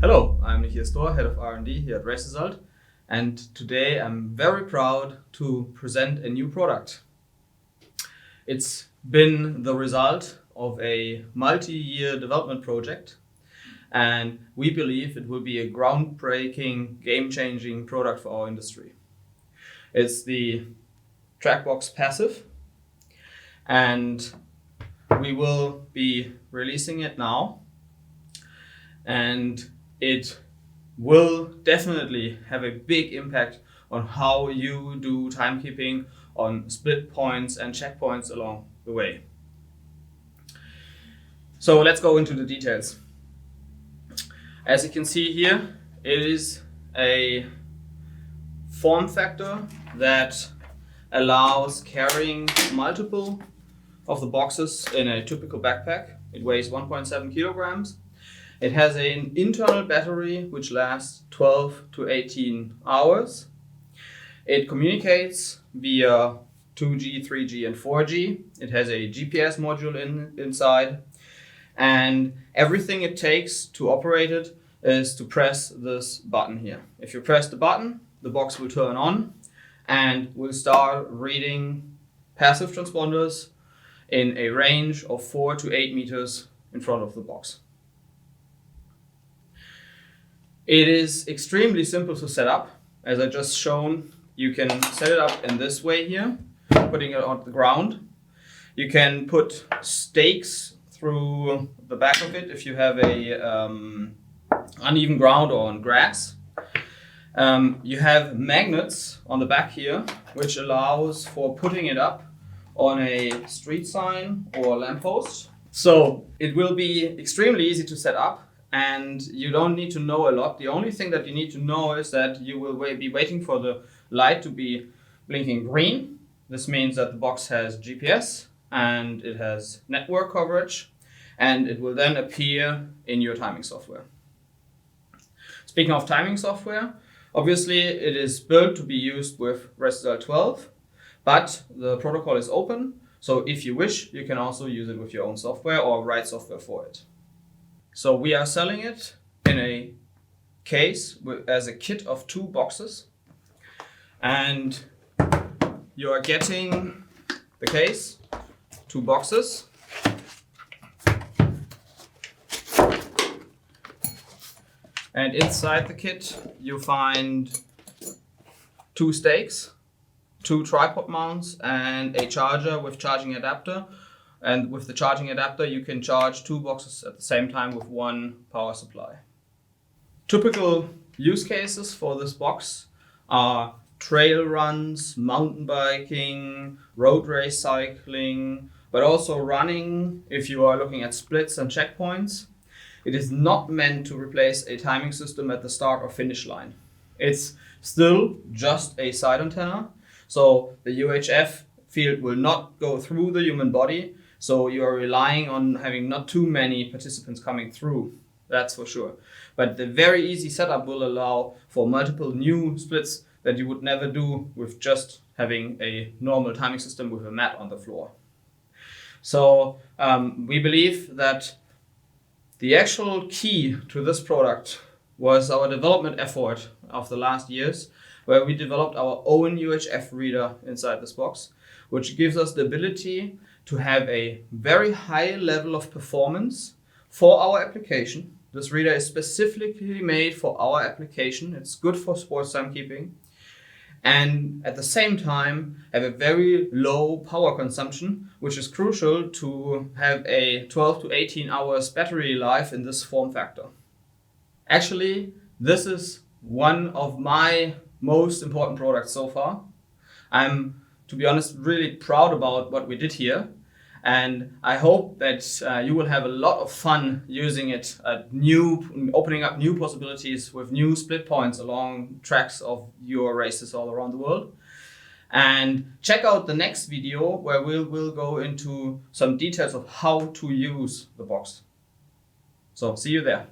Hello, I'm Joseph-von-Fraunhofer-Str, Head of R&D here at Pfinztal, and today I'm very proud to present a new product. It's been the result of a multi-year development project, and we believe it will be a groundbreaking, game-changing product for our industry. It's the TrackBox Passive, and we will be releasing it now, and it will definitely have a big impact on how you do timekeeping on split points and checkpoints along the way. So let's go into the details. As you can see here, it is a form factor that allows carrying multiple of the boxes in a typical backpack. It weighs 1.7 kilograms. It has an internal battery which lasts 12 to 18 hours. It communicates via 2G, 3G and 4G. It has a GPS module inside, and everything it takes to operate it is to press this button here. If you press the button, the box will turn on and will start reading passive transponders in a range of 4 to 8 meters in front of the box. It is extremely simple to set up. As I just shown, you can set it up in this way here, putting it on the ground. You can put stakes through the back of it if you have a uneven ground or on grass. You have magnets on the back here, which allows for putting it up on a street sign or lamppost. So it will be extremely easy to set up, and you don't need to know a lot. The only thing that you need to know is that you will be waiting for the light to be blinking green. This means that the box has GPS and it has network coverage, and it will then appear in your timing software. Speaking of timing software, obviously it is built to be used with Pfinztal 12, but the protocol is open, so if you wish, you can also use it with your own software or write software for it. So we are selling it in a case as a kit of 2 boxes, and you are getting the case, 2 boxes, and inside the kit you find 2 stakes, 2 tripod mounts and a charger with charging adapter. And with the charging adapter, you can charge 2 boxes at the same time with 1 power supply. Typical use cases for this box are trail runs, mountain biking, road race cycling, but also running if you are looking at splits and checkpoints. It is not meant to replace a timing system at the start or finish line. It's still just a side antenna, so the UHF field will not go through the human body. So you are relying on having not too many participants coming through, that's for sure. But the very easy setup will allow for multiple new splits that you would never do with just having a normal timing system with a mat on the floor. So we believe that the actual key to this product was our development effort of the last years, where we developed our own UHF reader inside this box, which gives us the ability to have a very high level of performance for our application. This reader is specifically made for our application. It's good for sports timekeeping, and at the same time have a very low power consumption, which is crucial to have a 12 to 18 hours battery life in this form factor. Actually, this is one of my most important products so far. I'm, to be honest, really proud about what we did here, and I hope that you will have a lot of fun using it opening up new possibilities with new split points along tracks of your races all around the world. And check out the next video where we'll go into some details of how to use the box. So see you there.